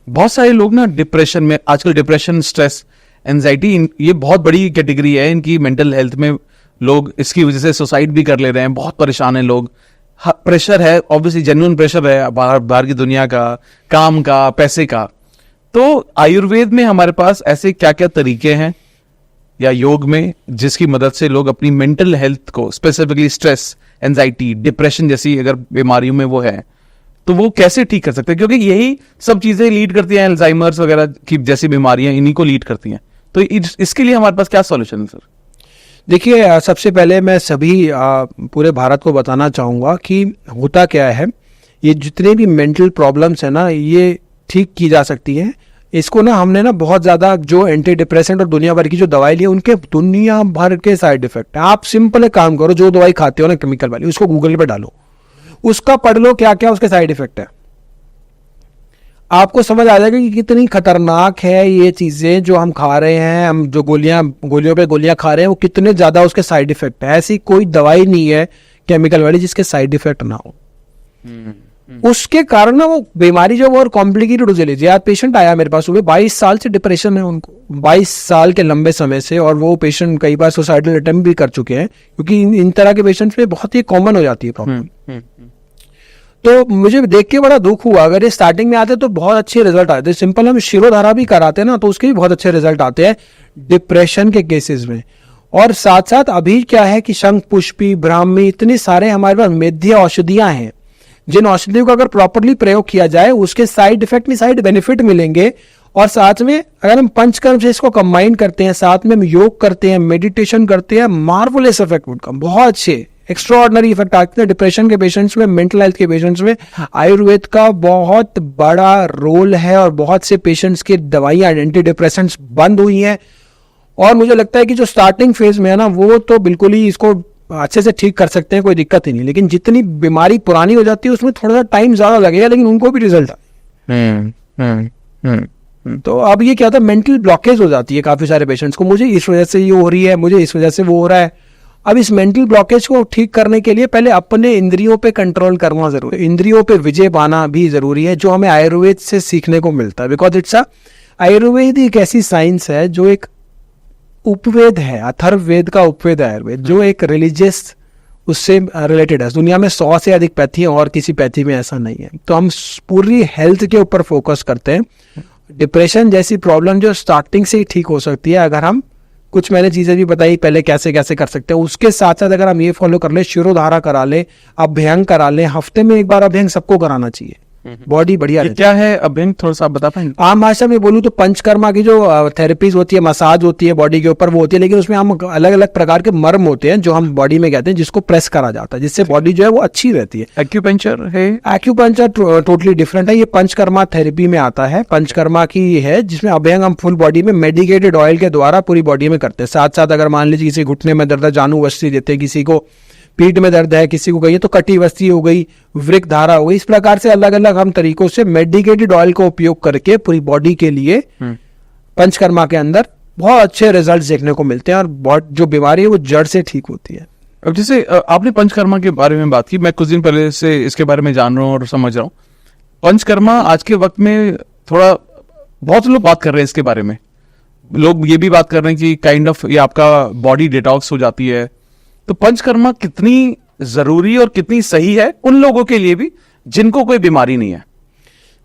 बहुत सारे लोग ना डिप्रेशन में, आजकल डिप्रेशन, स्ट्रेस, एंजाइटी, ये बहुत बड़ी कैटेगरी है इनकी मेंटल हेल्थ में। लोग इसकी वजह से सुसाइड भी कर ले रहे हैं, बहुत परेशान हैं लोग। प्रेशर है, ऑब्वियसली जेन्युइन प्रेशर है बाहर की दुनिया का, काम का, पैसे का। तो आयुर्वेद में हमारे पास ऐसे क्या क्या तरीके हैं या योग में जिसकी मदद से लोग अपनी मेंटल हेल्थ को, स्पेसिफिकली स्ट्रेस, एंजाइटी, डिप्रेशन जैसी अगर बीमारियों में वो है, तो वो कैसे ठीक कर सकते हैं? क्योंकि यही सब चीजें लीड करती हैं, अल्जाइमर्स वगैरह की जैसी बीमारियां इन्हीं को लीड करती हैं। तो इसके लिए हमारे पास क्या सॉल्यूशन है सर? देखिए, सबसे पहले मैं सभी पूरे भारत को बताना चाहूँगा कि होता क्या है, ये जितने भी मेंटल प्रॉब्लम्स है ना, ये ठीक की जा सकती हैं। इसको ना हमने ना बहुत ज़्यादा जो एंटी डिप्रेसेंट और दुनिया भर की जो दवाई ली है, उनके दुनिया भर के साइड इफेक्ट है। आप सिंपल एक काम करो, जो दवाई खाते हो ना केमिकल वाली, उसको गूगल पे डालो, उसका पढ़ लो क्या क्या उसके साइड इफेक्ट है। आपको समझ आ जाएगा कि कितनी खतरनाक है ये चीज़ें जो हम खा रहे हैं, हम जो गोलियों पे गोलियां खा रहे हैं, वो कितने ज़्यादा उसके साइड इफेक्ट है। ऐसी कोई दवाई नहीं है केमिकल वाली जिसके साइड इफेक्ट ना हो। उसके कारण ना वो बीमारी जो और कॉम्प्लिकेटेड हो जाती है। पेशेंट आया मेरे पास, सुबह 22 साल से डिप्रेशन है उनको, 22 साल के लंबे समय से, और वो पेशेंट कई बार सुसाइडल अटेम्प्ट भी कर चुके हैं, क्योंकि इन तरह के पेशेंट्स में बहुत ही कॉमन हो जाती है प्रॉब्लम। तो मुझे देख के बड़ा दुख हुआ। अगर ये स्टार्टिंग में आते तो बहुत अच्छे रिजल्ट आते। सिंपल हम शिरोधारा भी कराते हैं ना, तो उसके भी बहुत अच्छे रिजल्ट आते हैं डिप्रेशन के केसेस में। और साथ साथ अभी क्या है कि शंख पुष्पी, ब्राह्मी, इतने सारे हमारे पास मेध्य औषधियां हैं, जिन औषधियों का अगर प्रॉपरली प्रयोग किया जाए उसके साइड इफेक्ट नहीं, साइड बेनिफिट मिलेंगे। और साथ में अगर हम पंचकर्म से इसको कंबाइन करते हैं, साथ में हम योग करते हैं, मेडिटेशन करते हैं, मार्वलेस इफेक्ट उनका, बहुत अच्छे एक्स्ट्राऑर्डिनरी इफेक्ट आते हैं डिप्रेशन के पेशेंट्स में, मेंटल हेल्थ के पेशेंट्स में। आयुर्वेद का बहुत बड़ा रोल है, और बहुत से पेशेंट्स की दवाइयां, एंटी डिप्रेसेंट्स बंद हुई हैं। और मुझे लगता है कि जो स्टार्टिंग फेज में है ना, वो तो बिल्कुल ही इसको अच्छे से ठीक कर सकते हैं, कोई दिक्कत ही नहीं। लेकिन जितनी बीमारी पुरानी हो जाती है उसमें थोड़ा सा टाइम ज्यादा लगेगा, लेकिन उनको भी रिजल्ट आए। तो अब ये क्या था, मेंटल ब्लॉकेज हो जाती है काफी सारे पेशेंट्स को, मुझे इस वजह से ये हो रही है, मुझे इस वजह से वो हो रहा है। अब इस मेंटल ब्लॉकेज को ठीक करने के लिए पहले अपने इंद्रियों पे कंट्रोल करना जरूरी है, इंद्रियों पे विजय पाना भी जरूरी है, जो हमें आयुर्वेद से सीखने को मिलता है। बिकॉज इट्स आयुर्वेद एक ऐसी साइंस है जो एक उपवेद है, अथर्ववेद का उपवेद है आयुर्वेद, जो एक रिलीजियस उससे रिलेटेड है। दुनिया में 100 से अधिक पैथी है, और किसी पैथी में ऐसा नहीं है। तो हम पूरी हेल्थ के ऊपर फोकस करते हैं। डिप्रेशन जैसी प्रॉब्लम जो स्टार्टिंग से ही ठीक हो सकती है, अगर हम कुछ मैंने चीजें भी बताई पहले कैसे कैसे कर सकते हैं, उसके साथ साथ अगर हम ये फॉलो कर ले, शिरोधारा करा ले, अभ्यंग करा ले, हफ्ते में एक बार अभ्यंग सबको कराना चाहिए, बॉडी बढ़िया रहती है। क्या है अभ्यंग, थोड़ा सा आप बता पाएंगे? आम भाषा में बोलूं तो पंचकर्मा की जो थेरेपीज होती है, मसाज होती है बॉडी के ऊपर, वो होती है। लेकिन उसमें हम अलग अलग प्रकार के मर्म होते हैं जो हम बॉडी में कहते हैं, जिसको प्रेस करा जाता है, जिससे बॉडी जो है वो अच्छी रहती है। एक्यूपंक्चर है? एक्यूपंक्चर टोटली डिफरेंट है, ये पंचकर्मा थेरेपी में आता है। पंचकर्मा की है जिसमें अभ्यंग हम फुल बॉडी में मेडिकेटेड ऑयल के द्वारा पूरी बॉडी में करते हैं। साथ साथ अगर मान लीजिए किसी घुटने में दर्द है, जानू वस्त्री देते हैं, किसी को पीठ में दर्द है, किसी को कहिए तो कटी वस्त्री हो गई, वृक धारा हो गई। इस प्रकार से अलग अलग हम तरीकों से मेडिकेटेड ऑयल का उपयोग करके पूरी बॉडी के लिए पंचकर्मा के अंदर बहुत अच्छे रिजल्ट देखने को मिलते हैं, और जो बीमारी है वो जड़ से ठीक होती है। अब जैसे आपने पंचकर्मा के बारे में बात की, मैं कुछ दिन पहले से इसके बारे में जान रहा हूँ और समझ रहा हूँ। पंचकर्मा आज के वक्त में थोड़ा, बहुत लोग बात कर रहे हैं इसके बारे में। लोग ये भी बात कर रहे हैं कि काइंड ऑफ ये आपका बॉडी डिटॉक्स हो जाती है। तो पंचकर्मा कितनी जरूरी और कितनी सही है उन लोगों के लिए भी जिनको कोई बीमारी नहीं है?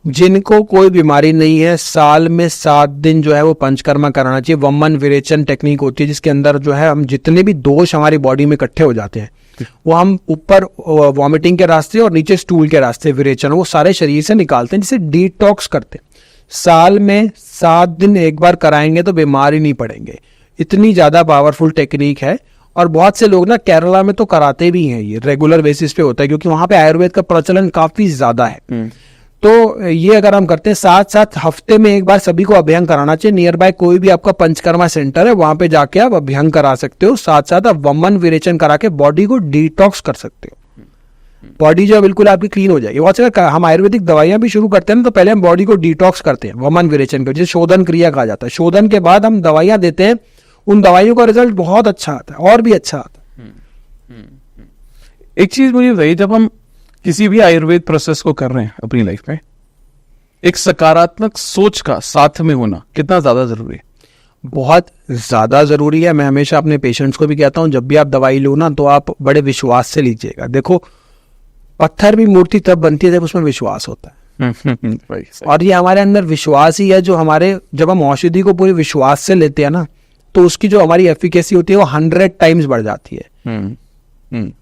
जिनको कोई बीमारी नहीं है, साल में 7 दिन जो है वो पंचकर्मा कराना चाहिए। वमन विरेचन टेक्निक होती है, जिसके अंदर जो है हम जितने भी दोष हमारी बॉडी में इकट्ठे हो जाते हैं, वो हम ऊपर वॉमिटिंग के रास्ते और नीचे स्टूल के रास्ते विरेचन, वो सारे शरीर से निकालते हैं, जिसे डिटॉक्स करते हैं। साल में 7 दिन एक बार कराएंगे तो बीमार ही नहीं पड़ेंगे। इतनी ज्यादा पावरफुल टेक्निक है। और बहुत से लोग ना केरला में तो कराते भी हैं, ये रेगुलर बेसिस पे होता है, क्योंकि वहां पे आयुर्वेद का प्रचलन काफी ज्यादा है। तो ये अगर हम करते हैं, साथ साथ हफ्ते में एक बार सभी को अभ्यंग कराना चाहिए। नियर बाय कोई भी आपका पंचकर्मा सेंटर है, वहां पे जाके आप अभ्यंग करा सकते हो। साथ साथ आप वमन विरेचन करा के बॉडी को डिटॉक्स कर सकते हो। बॉडी जो बिल्कुल आपकी क्लीन हो जाएगी। बहुत से हम आयुर्वेदिक दवाइयां भी शुरू करते हैं ना, तो पहले हम बॉडी को डिटॉक्स करते हैं वमन विरेचन कर, जिसे शोधन क्रिया कहा जाता है। शोधन के बाद हम दवाइयां देते हैं, उन दवाइयों का रिजल्ट बहुत अच्छा आता है, और भी अच्छा आता है। एक चीज मुझे बताइए, जब हम किसी भी आयुर्वेद प्रोसेस को कर रहे हैं अपनी लाइफ में, एक सकारात्मक सोच का साथ में होना कितना ज्यादा जरूरी है? बहुत ज़्यादा ज़रूरी है। मैं हमेशा अपने पेशेंट्स को भी कहता हूँ, जब भी आप दवाई लो ना तो आप बड़े विश्वास से लीजिएगा। देखो, पत्थर भी मूर्ति तब बनती है जब उसमें विश्वास होता है। भाई सही। और ये हमारे अंदर विश्वास ही है जो हमारे, जब हम औषधि को पूरे विश्वास से लेते हैं ना तो उसकी जो हमारी एफिकेसी होती है वो 100 टाइम्स बढ़ जाती है।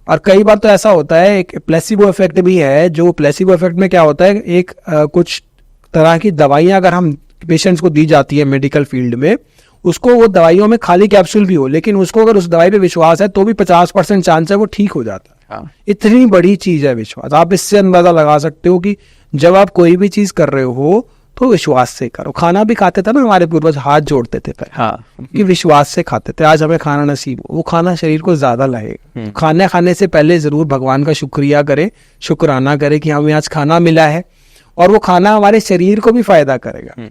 और कई बार तो ऐसा होता है, एक प्लेसिबो इफेक्ट भी है। जो प्लेसिबो इफेक्ट में क्या होता है, एक कुछ तरह की दवाइयां अगर हम पेशेंट्स को दी जाती है मेडिकल फील्ड में, उसको वो दवाइयों में खाली कैप्सूल भी हो, लेकिन उसको अगर उस दवाई पे विश्वास है तो भी 50% चांस है वो ठीक हो जाता है। हाँ। इतनी बड़ी चीज है विश्वास। आप इससे अंदाजा लगा सकते हो कि जब आप कोई भी चीज कर रहे हो तो विश्वास से करो। खाना भी खाते थे ना हमारे पूर्वज, हाथ जोड़ते थे पहले, हाँ। कि विश्वास से खाते थे। आज हमें खाना नसीब हो, वो खाना शरीर को ज्यादा लगेगा। खाना खाने से पहले जरूर भगवान का शुक्रिया करें, शुक्राना करें कि हमें आज खाना मिला है, और वो खाना हमारे शरीर को भी फायदा करेगा।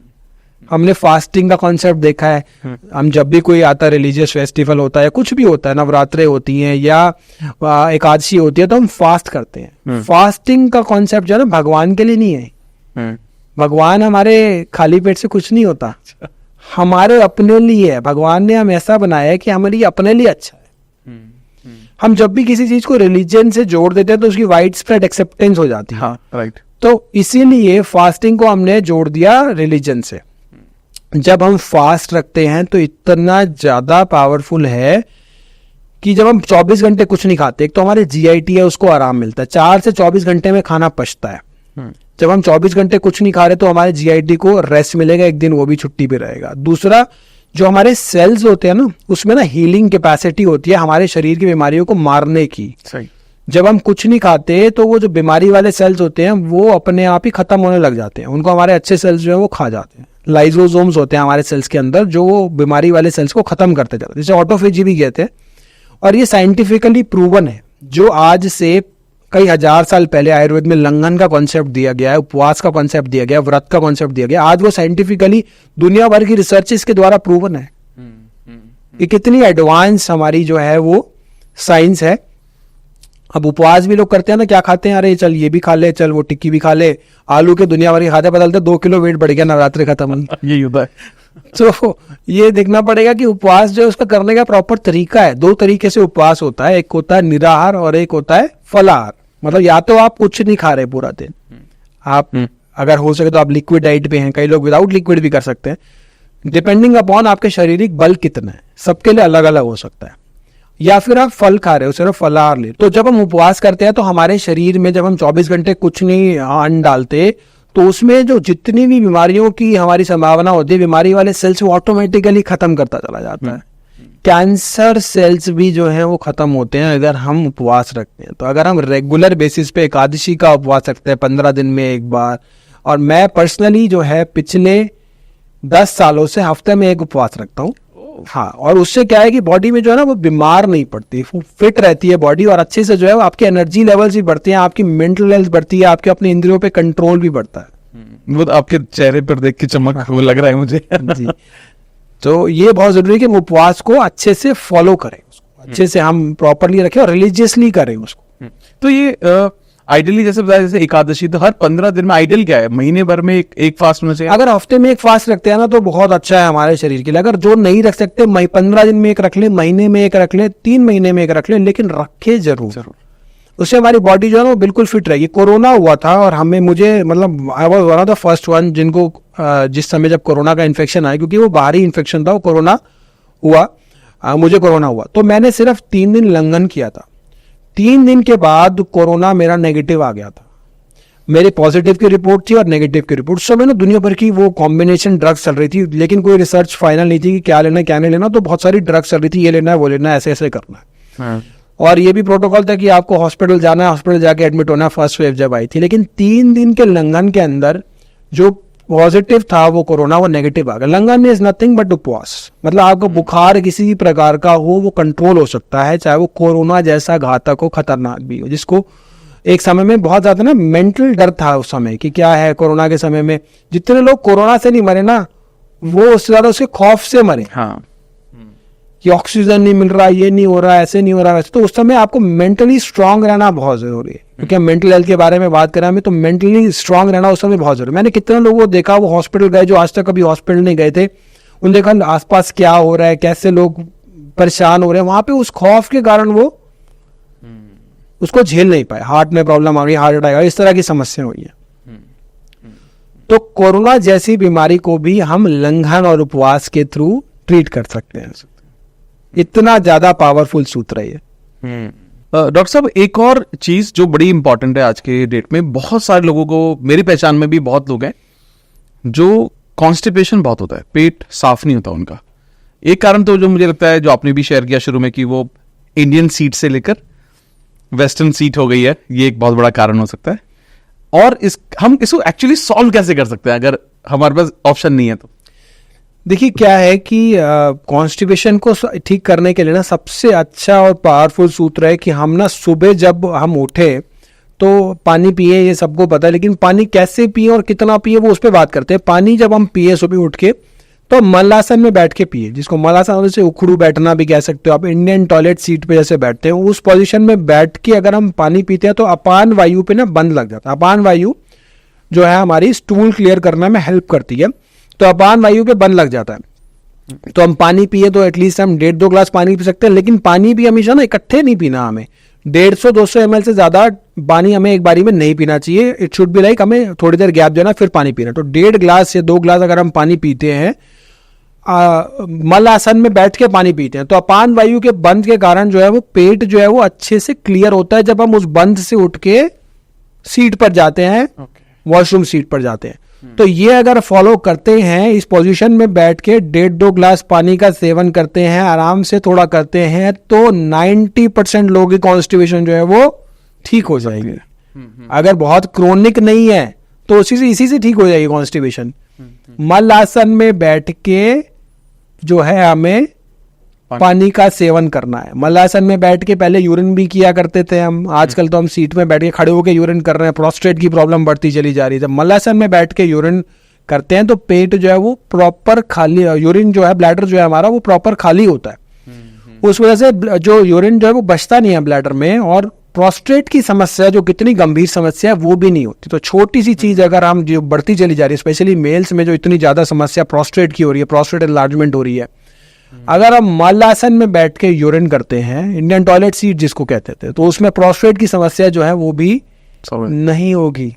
हमने फास्टिंग का कॉन्सेप्ट देखा है। हम जब भी कोई आता है, रिलीजियस फेस्टिवल होता है, कुछ भी होता है, नवरात्रे होती हैं या एकादशी होती है, तो हम फास्ट करते हैं। फास्टिंग का कॉन्सेप्ट जो है ना भगवान के लिए नहीं है। भगवान हमारे खाली पेट से कुछ नहीं होता, हमारे अपने लिए है। भगवान ने हम ऐसा बनाया है कि हमारे अपने लिए अच्छा है। हम जब भी किसी चीज को रिलीजन से जोड़ देते हैं तो उसकी वाइड स्प्रेड एक्सेप्टेंस हो जाती है। हाँ, राइट। तो इसीलिए फास्टिंग को हमने जोड़ दिया रिलीजन से। जब हम फास्ट रखते हैं तो इतना ज्यादा पावरफुल है कि जब हम 24 घंटे कुछ नहीं खाते, एक तो हमारे जीआईटी है उसको आराम मिलता है, 4 से 24 घंटे में खाना पचता है। जब हम 24 घंटे कुछ नहीं खा रहे तो हमारे जीआईटी को रेस्ट मिलेगा, एक दिन वो भी छुट्टी पे रहेगा। दूसरा, जो हमारे सेल्स होते हैं ना, उसमें ना हीलिंग कैपेसिटी होती है हमारे शरीर की बीमारियों को मारने की। सही। जब हम कुछ नहीं खाते तो वो जो बीमारी वाले सेल्स होते हैं वो अपने आप ही खत्म होने लग जाते हैं, उनको हमारे अच्छे सेल्स जो है वो खा जाते हैं। लाइजोसोम्स होते हैं हमारे सेल्स के अंदर जो वो बीमारी वाले सेल्स को खत्म करते जाते हैं, जिसे ऑटोफेजी भी कहते हैं। और ये साइंटिफिकली प्रूवन है। जो आज से कई हजार साल पहले आयुर्वेद में लंघन का कॉन्सेप्ट दिया गया है, उपवास का कॉन्सेप्ट दिया गया, व्रत का कॉन्सेप्ट दिया गया, आज वो साइंटिफिकली दुनिया भर की रिसर्च इसके द्वारा प्रूवन है। ये कितनी एडवांस हमारी जो है वो साइंस है। अब उपवास भी लोग करते हैं ना, क्या खाते हैं, अरे चल ये भी खा ले, चल वो टिक्की भी खा ले, आलू के दुनिया भर के खाते बदलते 2 किलो वेट बढ़ गया, नवरात्रि खत्म। यही होता है। तो ये देखना पड़ेगा कि उपवास जो है उसका करने का प्रॉपर तरीका है। 2 तरीके से उपवास होता है, एक होता है निराहार और एक होता है फलाहार। मतलब या तो आप कुछ नहीं खा रहे पूरा दिन, आप अगर हो सके तो आप लिक्विड डाइट पे हैं, कई लोग विदाउट लिक्विड भी कर सकते हैं, डिपेंडिंग अपॉन आपके शारीरिक बल कितना है, सबके लिए अलग अलग हो सकता है। या फिर आप फल खा रहे हो, सिर्फ फलाहार ले। तो जब हम उपवास करते हैं तो हमारे शरीर में जब हम 24 घंटे कुछ नहीं अन्न डालते तो उसमें जो जितनी भी बीमारियों की हमारी संभावना होती है, बीमारी वाले सेल्स वो ऑटोमेटिकली खत्म करता चला जाता है। कैंसर सेल्स भी जो है वो खत्म होते हैं अगर हम उपवास रखते हैं। तो अगर हम रेगुलर बेसिस पे एकादशी का उपवास रखते हैं 15 दिन में एक बार, और मैं पर्सनली जो है पिछले 10 सालों से हफ्ते में एक उपवास रखता हूँ। हाँ, और उससे क्या है कि बॉडी में जो है ना वो बीमार नहीं पड़ती, वो फिट रहती है बॉडी, और अच्छे से जो है वो आपकी एनर्जी लेवल्स भी बढ़ती हैं, आपकी मेंटल हेल्थ बढ़ती है, आपके अपने इंद्रियों पे कंट्रोल भी बढ़ता है। वो तो आपके चेहरे पर देख के चमक वो लग रहा है मुझे। जी। तो ये बहुत जरूरी है कि हम उपवास को अच्छे से फॉलो करें, उसको अच्छे से हम प्रॉपरली रखें और रिलीजियसली करें उसको। तो ये आइडियली जैसे बताया, जैसे एकादशी, तो हर 15 दिन में आइडियल क्या है, महीने भर में एक फास्ट होना चाहिए? अगर हफ्ते में एक फास्ट रखते हैं ना तो बहुत अच्छा है हमारे शरीर के लिए। अगर जो नहीं रख सकते 15 दिन में एक रख ले, महीने में एक रख ले, 3 महीने में एक रख ले, लेकिन रखे जरूर। उससे हमारी बॉडी जो है ना वो बिल्कुल फिट रहेगी। कोरोना हुआ था और मुझे मतलब I was one of the first one जिनको जिस समय जब कोरोना का इन्फेक्शन आया, क्योंकि वो बाहरी इन्फेक्शन था, वो कोरोना हुआ, मुझे कोरोना हुआ तो मैंने सिर्फ 3 दिन लंघन किया था। 3 दिन के बाद कोरोना मेरा नेगेटिव आ गया था। मेरे पॉजिटिव की रिपोर्ट थी और नेगेटिव की रिपोर्ट। उस समय ना दुनिया भर की वो कॉम्बिनेशन ड्रग्स चल रही थी, लेकिन कोई रिसर्च फाइनल नहीं थी कि क्या लेना क्या नहीं लेना। तो बहुत सारी ड्रग्स चल रही थी, ये लेना है वो लेना है, ऐसे ऐसे करना है। और ये भी प्रोटोकॉल था कि आपको हॉस्पिटल जाना है, हॉस्पिटल जाके एडमिट होना है, फर्स्ट वेव जब आई थी। लेकिन 3 दिन के लंघन के अंदर जो पॉजिटिव था वो कोरोना, वो नेगेटिव आ गया। लंघन इज नथिंग बट उपवास। मतलब आपको बुखार किसी भी प्रकार का हो वो कंट्रोल हो सकता है, चाहे वो कोरोना जैसा घातक हो, खतरनाक भी हो। जिसको एक समय में बहुत ज्यादा ना मेंटल डर था उस समय कि क्या है कोरोना के समय में, जितने लोग कोरोना से नहीं मरे ना वो उससे ज्यादा उसके खौफ से मरे। हाँ। कि ऑक्सीजन नहीं मिल रहा, ये नहीं हो रहा, ऐसे नहीं हो रहा, वैसे, तो उस समय आपको मेंटली स्ट्रांग रहना बहुत जरूरी है। क्योंकि हम मेंटल हेल्थ के बारे में बात करें हमें, तो मेंटली स्ट्रांग रहना उस समय बहुत जरूरी है। मैंने कितने लोगों को देखा वो हॉस्पिटल गए जो आज तक कभी हॉस्पिटल नहीं गए थे, उन देखा आसपास क्या हो रहा है, कैसे लोग परेशान हो रहे हैं, वहां पे उस खौफ के कारण वो उसको झेल नहीं पाए, हार्ट में प्रॉब्लम आ गई, हार्ट अटैक आ गया, इस तरह की समस्या हुई है। तो कोरोना जैसी बीमारी को भी हम लंघन और उपवास के थ्रू ट्रीट कर सकते हैं। इतना ज्यादा पावरफुल सूत्र है ये। डॉक्टर साहब, एक और चीज जो बड़ी इंपॉर्टेंट है आज के डेट में, बहुत सारे लोगों को, मेरी पहचान में भी बहुत लोग हैं जो कॉन्स्टिपेशन बहुत होता है, पेट साफ नहीं होता उनका। एक कारण तो जो मुझे लगता है, जो आपने भी शेयर किया शुरू में, कि वो इंडियन सीट से लेकर वेस्टर्न सीट हो गई है, ये एक बहुत बड़ा कारण हो सकता है। और हम इसको एक्चुअली सॉल्व कैसे कर सकते हैं अगर हमारे पास ऑप्शन नहीं है तो? देखिए क्या है कि कॉन्स्टिपेशन को ठीक करने के लिए ना सबसे अच्छा और पावरफुल सूत्र है कि हम ना सुबह जब हम उठे तो पानी पिए, ये सबको पता है, लेकिन पानी कैसे पिए और कितना पिए वो उस पर बात करते हैं। पानी जब हम पिए सुबह उठ के, तो मलासन में बैठ के पिए, जिसको मलासन से उखड़ू बैठना भी कह सकते हो आप, इंडियन टॉयलेट सीट पे जैसे बैठते हैं उस पोजीशन में बैठ के अगर हम पानी पीते हैं तो अपान वायु पे ना बंद लग जाता है। अपान वायु जो है हमारी स्टूल क्लियर करने में हेल्प करती है, तो अपान वायु पे बंद लग जाता है। तो हम पानी पिए तो एटलीस्ट हम 1.5-2 ग्लास पानी पी सकते हैं, लेकिन पानी भी हमेशा ना इकट्ठे नहीं पीना। हमें 150-200 ml से ज्यादा पानी हमें एक बारी में नहीं पीना चाहिए। इट शुड बी लाइक, हमें थोड़ी देर गैप देना फिर पानी पीना। तो 1.5 ग्लास या 2 ग्लास अगर हम पानी पीते हैं, मल आसन में बैठ के पानी पीते हैं, तो अपान वायु के बंद के कारण जो है वो पेट जो है वो अच्छे से क्लियर होता है जब हम उस बंद से उठ के सीट पर जाते हैं, वॉशरूम सीट पर जाते हैं। तो ये अगर फॉलो करते हैं, इस पोजीशन में बैठ के 1.5-2 ग्लास पानी का सेवन करते हैं, आराम से थोड़ा करते हैं, तो 90% लोगों की कॉन्स्टिपेशन जो है वो ठीक हो जाएगी। अगर बहुत क्रोनिक नहीं है तो इसी से ठीक हो जाएगी कॉन्स्टिपेशन। मल आसन में बैठ के जो है हमें पानी का सेवन करना है। मलासन में बैठ के पहले यूरिन भी किया करते थे हम, आजकल तो हम सीट में बैठ के खड़े होकर यूरिन कर रहे हैं, प्रोस्टेट की प्रॉब्लम बढ़ती चली जा रही है। जब मलासन में बैठ के यूरिन करते हैं तो पेट जो है वो प्रॉपर खाली, यूरिन जो है ब्लैडर जो है हमारा वो प्रॉपर खाली होता है। उस वजह से जो यूरिन जो है वो बचता नहीं है ब्लैडर में, और प्रोस्टेट की समस्या जो कितनी गंभीर समस्या है वो भी नहीं होती। तो छोटी सी चीज अगर हम जो बढ़ती चली जा रही है, स्पेशली मेल्स में जो इतनी ज्यादा समस्या प्रोस्टेट की हो रही है, प्रोस्टेट एनलार्जमेंट हो रही है, अगर हम मलासन में बैठ के यूरिन करते हैं, इंडियन टॉयलेट सीट जिसको कहते थे, तो उसमें प्रोस्टेट की समस्या जो है वो भी नहीं होगी।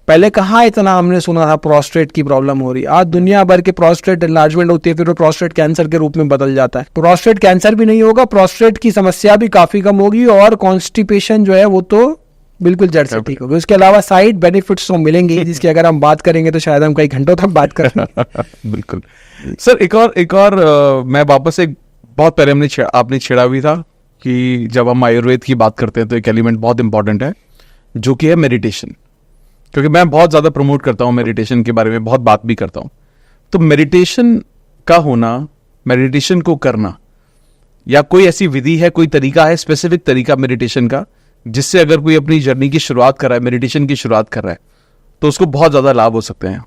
पहले कहाँ इतना हमने सुना था प्रोस्टेट की प्रॉब्लम हो रही है, आज दुनिया भर के प्रोस्टेट एनलार्जमेंट होती है, फिर वो प्रोस्टेट कैंसर के रूप में बदल जाता है। प्रोस्टेट कैंसर भी नहीं होगा, प्रोस्टेट की समस्या भी काफी कम होगी, और कॉन्स्टिपेशन जो है वो तो बिल्कुल जड़ से ठीक होगी। उसके अलावा साइड बेनिफिट्स तो मिलेंगे जिसकी अगर हम बात करेंगे तो शायद हम कई घंटों तक बात करेंगे। बिल्कुल सर। एक और मैं वापस एक बहुत पहले आपने छेड़ा भी था कि जब हम आयुर्वेद की बात करते हैं तो एक एलिमेंट बहुत इंपॉर्टेंट है जो कि है मेडिटेशन, क्योंकि मैं बहुत ज्यादा प्रमोट करता हूँ मेडिटेशन के बारे में, बहुत बात भी करता हूँ। तो मेडिटेशन का होना, मेडिटेशन को करना, या कोई ऐसी विधि है, कोई तरीका है, स्पेसिफिक तरीका मेडिटेशन का, जिससे अगर कोई अपनी जर्नी की शुरुआत कर रहा है, मेडिटेशन की शुरुआत कर रहा है, तो उसको बहुत ज्यादा लाभ हो सकते हैं?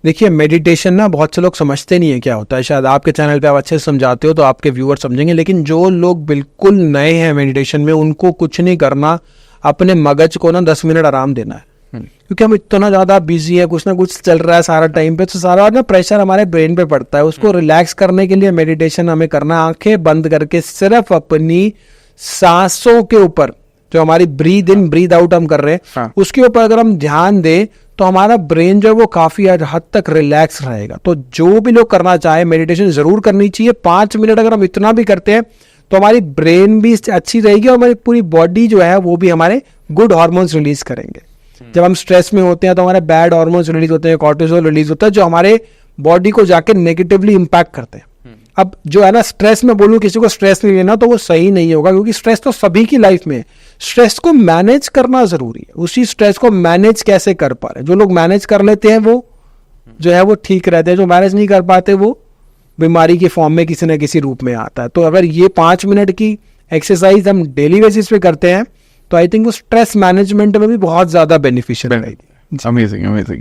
देखिए मेडिटेशन ना बहुत से लोग समझते नहीं है क्या होता है। शायद आपके चैनल पे आप अच्छे से समझाते हो तो आपके व्यूअर समझेंगे, लेकिन जो लोग बिल्कुल नए हैं मेडिटेशन में, उनको कुछ नहीं करना, अपने मगज को ना 10 मिनट आराम देना है। क्योंकि हम इतना ज्यादा बिजी है, कुछ ना कुछ चल रहा है सारा टाइम पे, तो सारा ना प्रेशर हमारे ब्रेन पे पड़ता है। उसको रिलैक्स करने के लिए मेडिटेशन हमें करना, आंखें बंद करके सिर्फ अपनी सांसों के ऊपर, जो हमारी ब्रीद इन ब्रीद आउट हम कर रहे हैं, उसके ऊपर अगर हम ध्यान दें तो हमारा ब्रेन जो है वो काफी हद तक रिलैक्स रहेगा। तो जो भी लोग करना चाहे मेडिटेशन जरूर करनी चाहिए। 5 मिनट अगर हम इतना भी करते हैं तो हमारी ब्रेन भी अच्छी रहेगी और हमारी पूरी बॉडी जो है वो भी हमारे गुड हार्मोन्स रिलीज करेंगे। जब हम स्ट्रेस में होते हैं तो हमारे बैड हार्मोन्स रिलीज होते हैं, कॉर्टिसोल रिलीज होता है, जो हमारे बॉडी को जाके नेगेटिवली इंपैक्ट करते हैं। अब जो है ना, स्ट्रेस में बोलूं किसी को स्ट्रेस नहीं लेना तो वो सही नहीं होगा, क्योंकि स्ट्रेस तो सभी की लाइफ में है। स्ट्रेस को मैनेज करना जरूरी है। उसी स्ट्रेस को मैनेज कैसे कर पा रहे हैं, जो लोग मैनेज कर लेते हैं वो जो है वो ठीक रहते हैं, जो मैनेज नहीं कर पाते वो बीमारी के फॉर्म में किसी न किसी रूप में आता है। तो अगर ये 5 मिनट की एक्सरसाइज हम डेली बेसिस पे करते हैं तो आई थिंक वो स्ट्रेस मैनेजमेंट में भी बहुत ज्यादा बेनिफिशियल रहेगी। Amazing amazing.